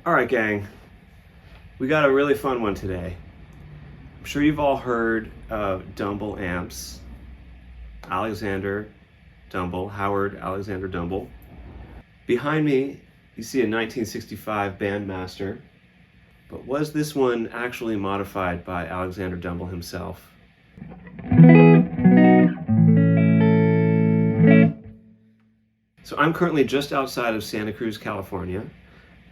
All right, gang, we got a really fun one today. I'm sure you've all heard of Dumble amps. Alexander Dumble, Howard Alexander Dumble. Behind me, you see a 1965 Bandmaster, but was this one actually modified by Alexander Dumble himself? So I'm currently just outside of Santa Cruz, California,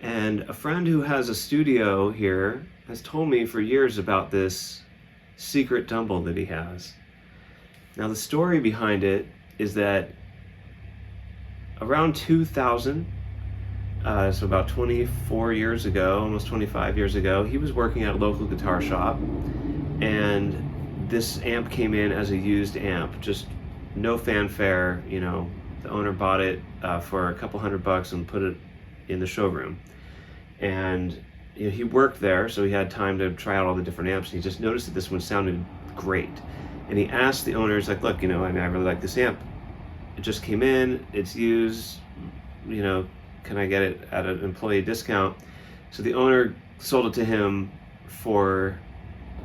and a friend who has a studio here has told me for years about this secret Dumble that he has. Now the story behind it is that around 2000, so about 24 years ago, almost 25 years ago, he was working at a local guitar shop, and this amp came in as a used amp, just no fanfare. The owner bought it for a couple $100 and put it in the showroom. And he worked there, so he had time to try out all the different amps, and he just noticed that this one sounded great. And he asked the owners, like, look, I really like this amp. It just came in, it's used, can I get it at an employee discount? So the owner sold it to him for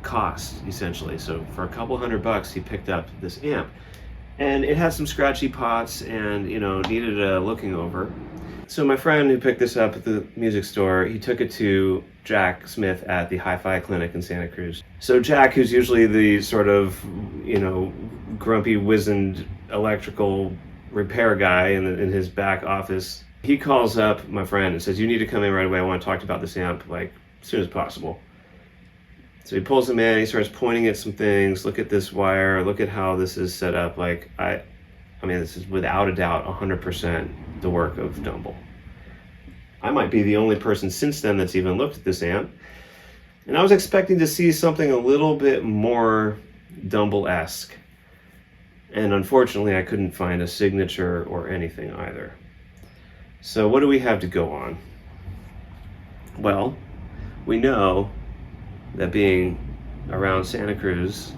cost, essentially. So for a couple $100, he picked up this amp. And it had some scratchy pots and, needed a looking over. So my friend who picked this up at the music store, he took it to Jack Smith at the Hi-Fi Clinic in Santa Cruz. So Jack, who's usually the sort of, grumpy, wizened electrical repair guy in his back office, he calls up my friend and says, you need to come in right away. I want to talk about this amp, like, as soon as possible. So he pulls him in, he starts pointing at some things, look at this wire, look at how this is set up. Like, I mean, this is without a doubt 100% the work of Dumble. I might be the only person since then that's even looked at this amp. And I was expecting to see something a little bit more Dumble-esque. And unfortunately, I couldn't find a signature or anything either. So what do we have to go on? Well, we know that being around Santa Cruz,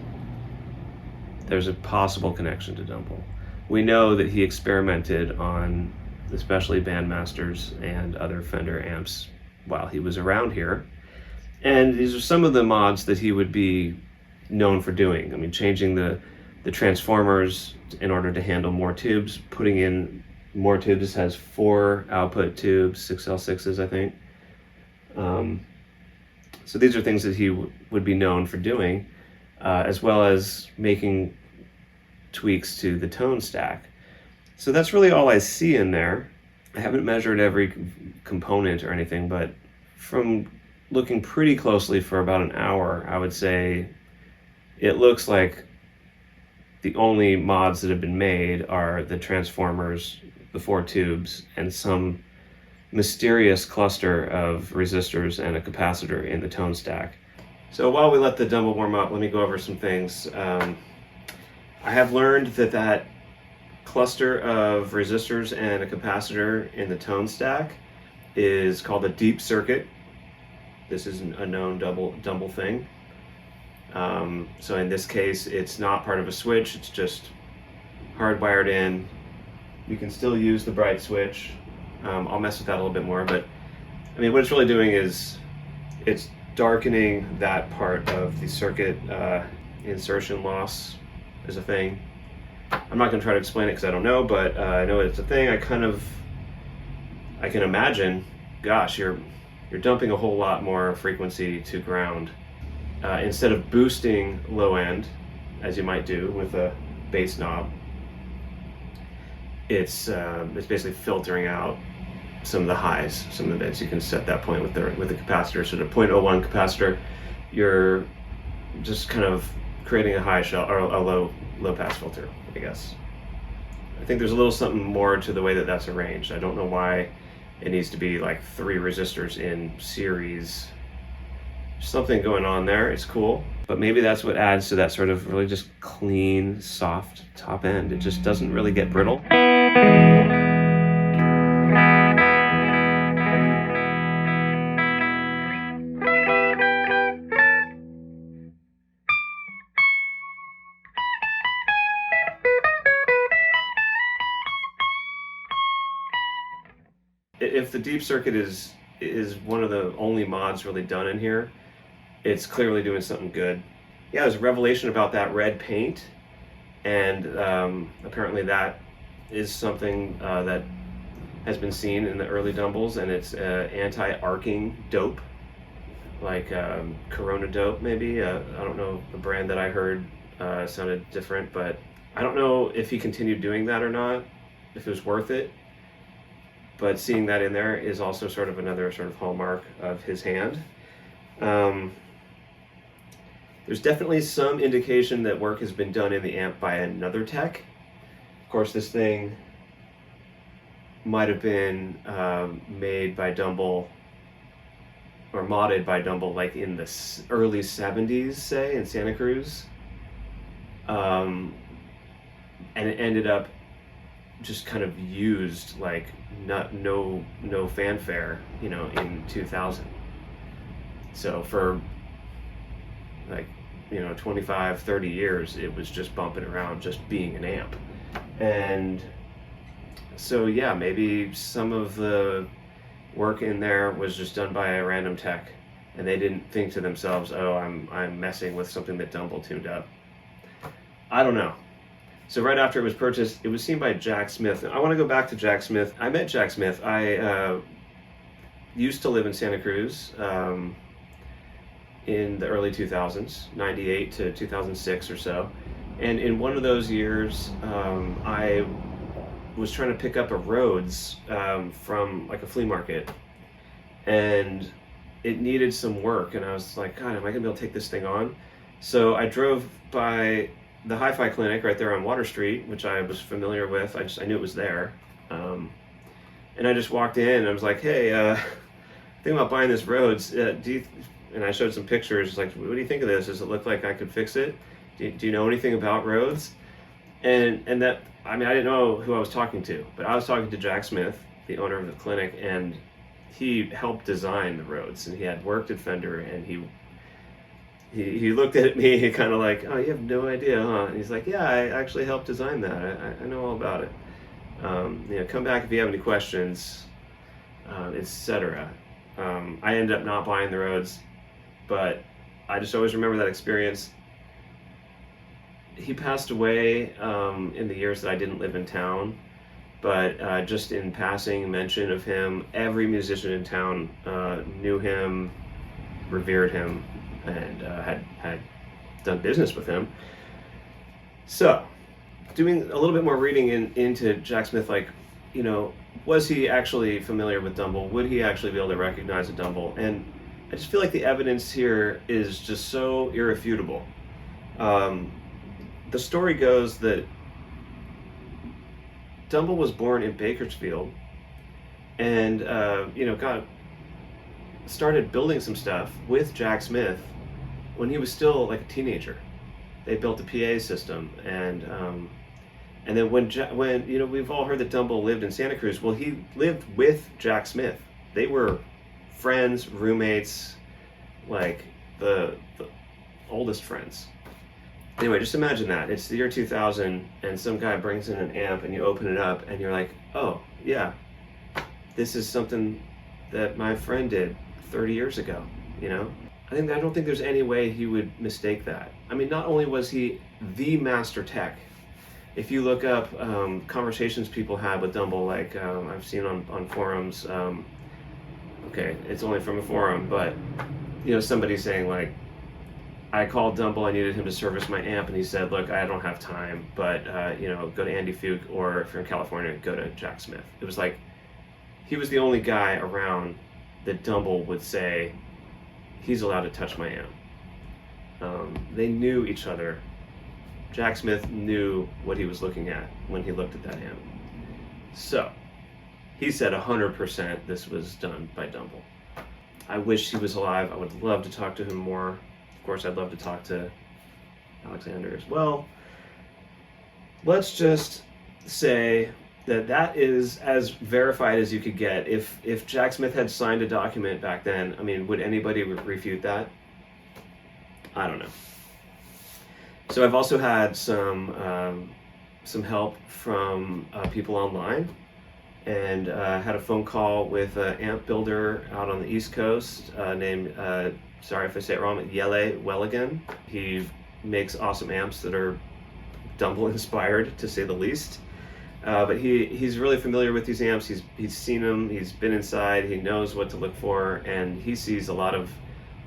there's a possible connection to Dumble. We know that he experimented on especially Bandmasters and other Fender amps while he was around here. And these are some of the mods that he would be known for doing. I mean, changing the transformers in order to handle more tubes, putting in more tubes. This has 4 output tubes, 6L6s, I think. So these are things that he would be known for doing, as well as making tweaks to the tone stack. So that's really all I see in there. I haven't measured every component or anything, but from looking pretty closely for about an hour, I would say it looks like the only mods that have been made are the transformers, the 4 tubes, and some mysterious cluster of resistors and a capacitor in the tone stack. So while we let the Dumble warm up, let me go over some things. I have learned that cluster of resistors and a capacitor in the tone stack is called a deep circuit. This is a known Dumble thing. So in this case, it's not part of a switch, it's just hardwired in. You can still use the bright switch. I'll mess with that a little bit more, but I mean, what it's really doing is it's darkening that part of the circuit. Insertion loss is a thing. I'm not going to try to explain it because I don't know, but I know it's a thing. I can imagine, gosh, you're dumping a whole lot more frequency to ground. Instead of boosting low end, as you might do with a bass knob, it's basically filtering out some of the highs, some of the bits. You can set that point with the capacitor. So the 0.01 capacitor, you're just kind of creating a high shell or a low pass filter, I guess. I think there's a little something more to the way that that's arranged. I don't know why it needs to be like 3 resistors in series. Something going on there. It's cool, but maybe that's what adds to that sort of really just clean, soft top end. It just doesn't really get brittle. If the deep circuit is is one of the only mods really done in here. It's clearly doing something good. Yeah, there's a revelation about that red paint, and apparently that is something that has been seen in the early Dumbles, and it's anti-arcing dope, like Corona dope maybe. I don't know, the brand that I heard sounded different, but I don't know if he continued doing that or not, if it was worth it. But seeing that in there is also sort of another sort of hallmark of his hand. There's definitely some indication that work has been done in the amp by another tech. Of course, this thing might have been made by Dumble or modded by Dumble like in the early 70s, say, in Santa Cruz. And it ended up just kind of used like no fanfare, you know, in 2000. So for like, you know, 25, 30 years, it was just bumping around, just being an amp. And so, yeah, maybe some of the work in there was just done by a random tech, and they didn't think to themselves, oh, I'm messing with something that Dumble tuned up. I don't know. So right after it was purchased, it was seen by Jack Smith. I want to go back to Jack Smith. I met Jack Smith. I used to live in Santa Cruz in the early 2000s, 98 to 2006 or so. And in one of those years, I was trying to pick up a Rhodes from like a flea market, and it needed some work. And I was like, God, am I gonna be able to take this thing on? So I drove by the Hi-Fi Clinic right there on Water Street, which I was familiar with. I knew it was there. And I just walked in and I was like, hey, thinking about buying this Rhodes. And I showed some pictures, like, what do you think of this? Does it look like I could fix it? Do you know anything about Rhodes? And that, I mean, I didn't know who I was talking to, but I was talking to Jack Smith, the owner of the clinic, and he helped design the Rhodes, and he had worked at Fender, and he looked at me kind of like, oh, you have no idea, huh? And he's like, yeah, I actually helped design that. I know all about it. You know, come back if you have any questions, etc. I ended up not buying the Rhodes, but I just always remember that experience. He passed away in the years that I didn't live in town, but just in passing mention of him, every musician in town knew him, revered him, and had done business with him. So, doing a little bit more reading into Jack Smith, like, you know, was he actually familiar with Dumble? Would he actually be able to recognize a Dumble? And I just feel like the evidence here is just so irrefutable. The story goes that Dumble was born in Bakersfield, and you know, started building some stuff with Jack Smith when he was still like a teenager. They built a PA system, and then when you know, we've all heard that Dumble lived in Santa Cruz. Well, he lived with Jack Smith. They were friends, roommates, like the oldest friends. Anyway, just imagine that. It's the year 2000, and some guy brings in an amp, and you open it up, and you're like, oh, yeah, this is something that my friend did 30 years ago, you know? I don't think there's any way he would mistake that. I mean, not only was he the master tech, if you look up conversations people had with Dumble, like I've seen on forums, okay, it's only from a forum, but, you know, somebody saying like, I called Dumble, I needed him to service my amp, and he said, look, I don't have time, but, you know, go to Andy Fuke, or if you're in California, go to Jack Smith. It was like, he was the only guy around that Dumble would say, he's allowed to touch my amp. They knew each other. Jack Smith knew what he was looking at when he looked at that amp. So, he said 100% this was done by Dumble. I wish he was alive. I would love to talk to him more. Of course, I'd love to talk to Alexander as well. Let's just say that is as verified as you could get. If Jack Smith had signed a document back then, I mean, would anybody refute that? I don't know. So I've also had some help from people online, and had a phone call with an amp builder out on the East Coast named, sorry if I say it wrong, Jelle Welagen. He makes awesome amps that are Dumble inspired, to say the least. But he's really familiar with these amps. He's seen them, he's been inside, he knows what to look for, and he sees a lot of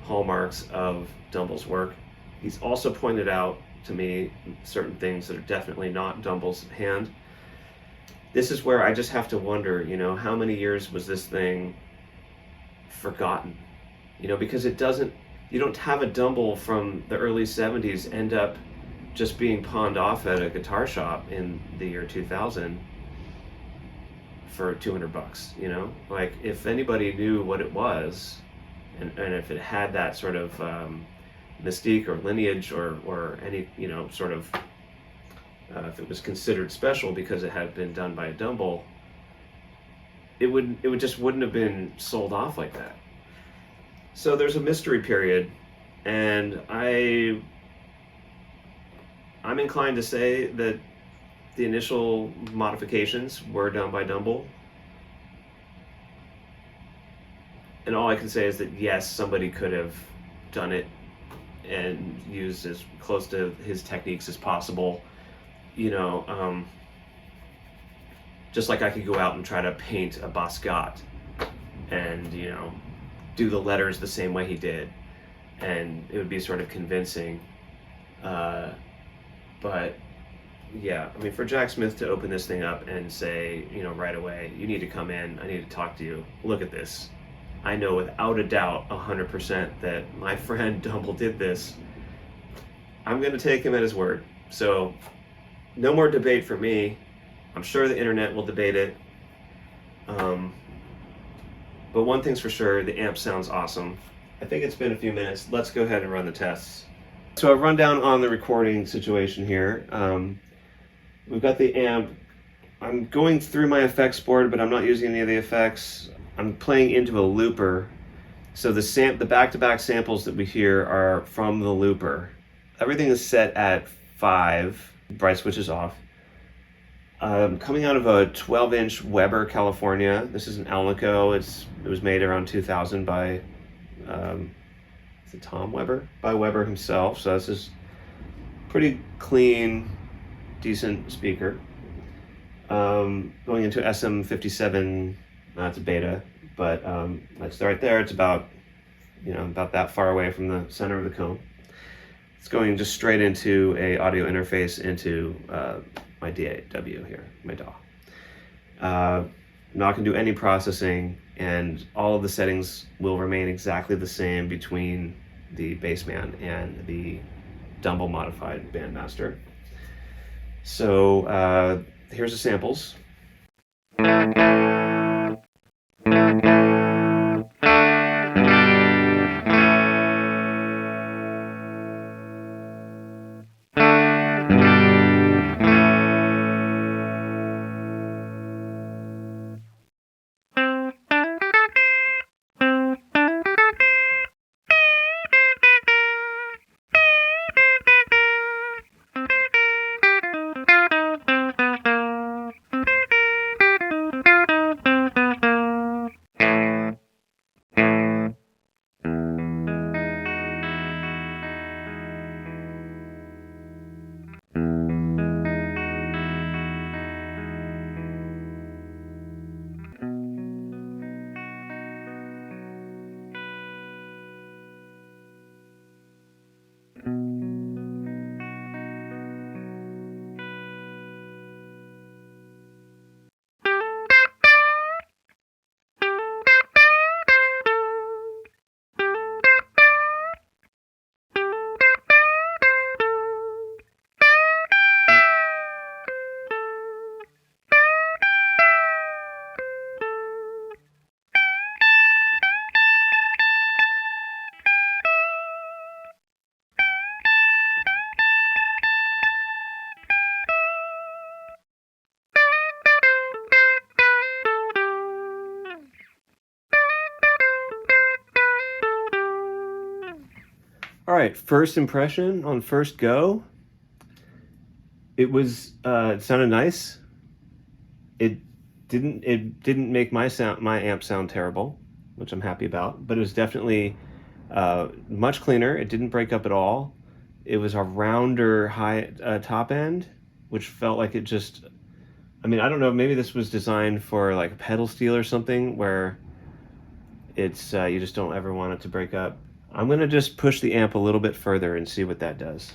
hallmarks of Dumble's work. He's also pointed out to me certain things that are definitely not Dumble's hand. This is where I just have to wonder, you know, how many years was this thing forgotten? You know, because you don't have a Dumble from the early 70s end up just being pawned off at a guitar shop in the year 2000 for $200, you know? Like, if anybody knew what it was, and if it had that sort of mystique or lineage or any, you know, sort of, if it was considered special because it had been done by a Dumble, it just wouldn't have been sold off like that. So there's a mystery period, and I'm inclined to say that the initial modifications were done by Dumble. And all I can say is that yes, somebody could have done it and used as close to his techniques as possible. You know, just like I could go out and try to paint a Basquiat and, you know, do the letters the same way he did, and it would be sort of convincing. But yeah, I mean, for Jack Smith to open this thing up and say, you know, right away, you need to come in, I need to talk to you, look at this. I know without a doubt 100% that my friend Dumble did this. I'm going to take him at his word. So no more debate for me. I'm sure the internet will debate it. But one thing's for sure, the amp sounds awesome. I think it's been a few minutes. Let's go ahead and run the tests. So I've run down on the recording situation here. We've got the amp. I'm going through my effects board, but I'm not using any of the effects. I'm playing into a looper. So the back-to-back samples that we hear are from the looper. Everything is set at 5, bright switch is off. Coming out of a 12-inch Weber California. This is an Alnico. It was made around 2000 by is it Tom Weber? By Weber himself. So this is pretty clean, decent speaker. Going into SM57, it's a beta, but that's right there. It's about that far away from the center of the cone. It's going just straight into a audio interface into my DAW here, my DAW. I'm not going to do any processing, and all of the settings will remain exactly the same between the Bassman and the Dumble modified Bandmaster. So here's the samples. All right, first impression on first go. It sounded nice. It didn't make my amp sound terrible, which I'm happy about, but it was definitely much cleaner. It didn't break up at all. It was a rounder high top end, which felt like it just, I mean, I don't know, maybe this was designed for like a pedal steel or something where it's you just don't ever want it to break up. I'm gonna just push the amp a little bit further and see what that does.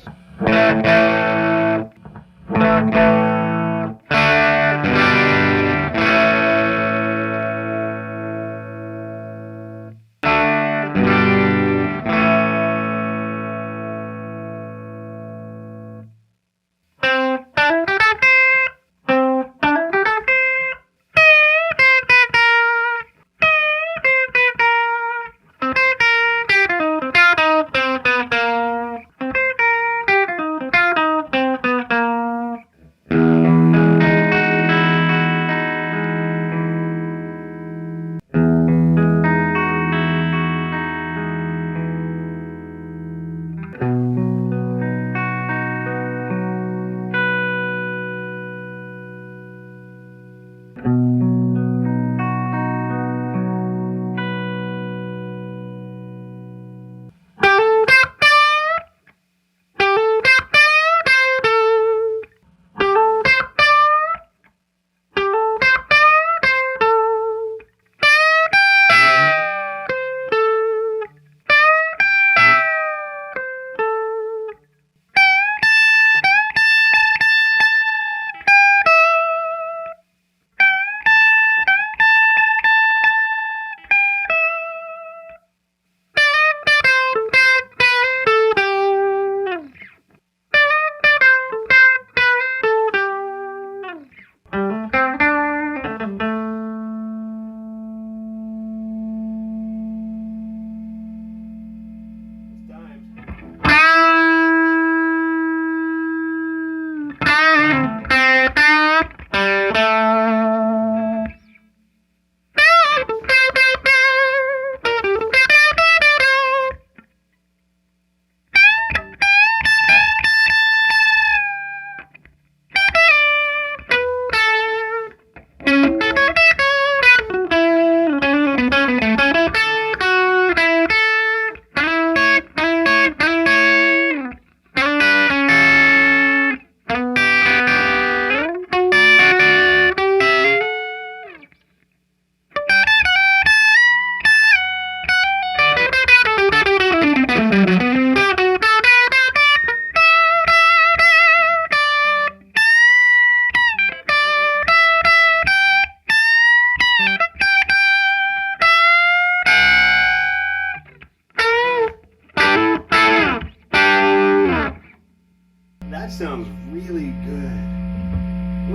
That sounds really good.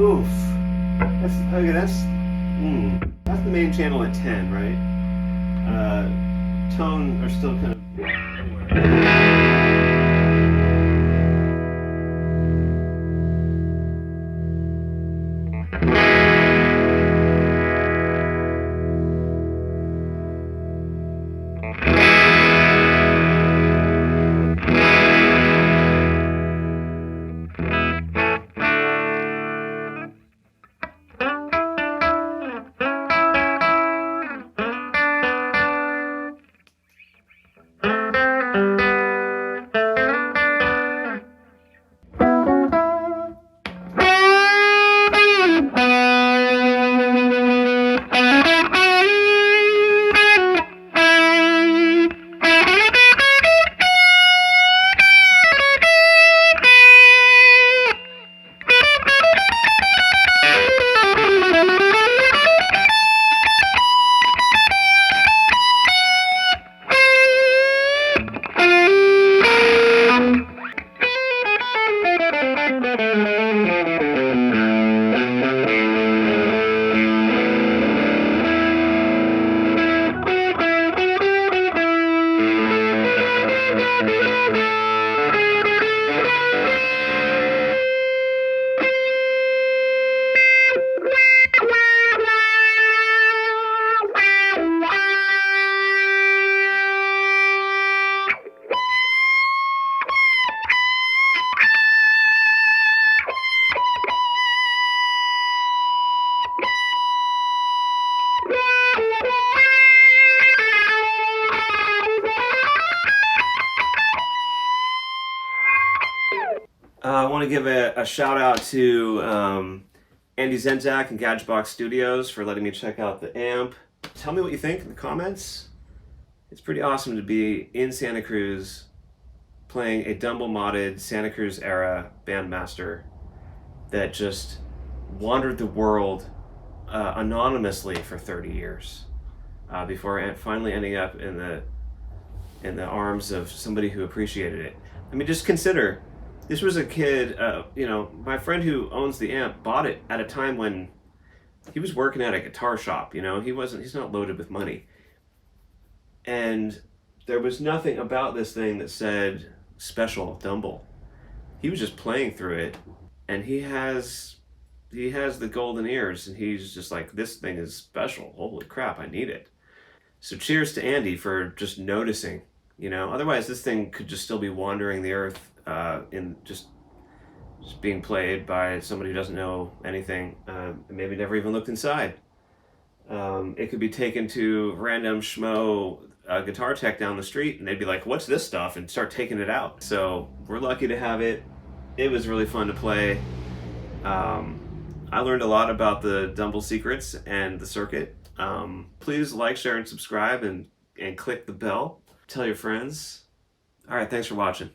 Oof. That's the main channel at 10, right? Tone are still kind of anywhere. I want to give a shout out to Andy Zenzak and GadgetBox Studios for letting me check out the amp. Tell me what you think in the comments. It's pretty awesome to be in Santa Cruz playing a Dumble modded Santa Cruz era bandmaster that just wandered the world anonymously for 30 years before finally ending up in the arms of somebody who appreciated it. I mean, just consider, this was a kid, you know, my friend who owns the amp bought it at a time when he was working at a guitar shop, you know, he's not loaded with money. And there was nothing about this thing that said special Dumble. He was just playing through it, and he has the golden ears, and he's just like, this thing is special. Holy crap, I need it. So cheers to Andy for just noticing, you know, otherwise this thing could just still be wandering the earth in just being played by somebody who doesn't know anything, and maybe never even looked inside. It could be taken to random schmo guitar tech down the street, and they'd be like, what's this stuff, and start taking it out. So we're lucky to have it. It was really fun to play. I learned a lot about the Dumble secrets and the circuit. Please like, share, and subscribe, and click the bell. Tell your friends. All right, thanks for watching.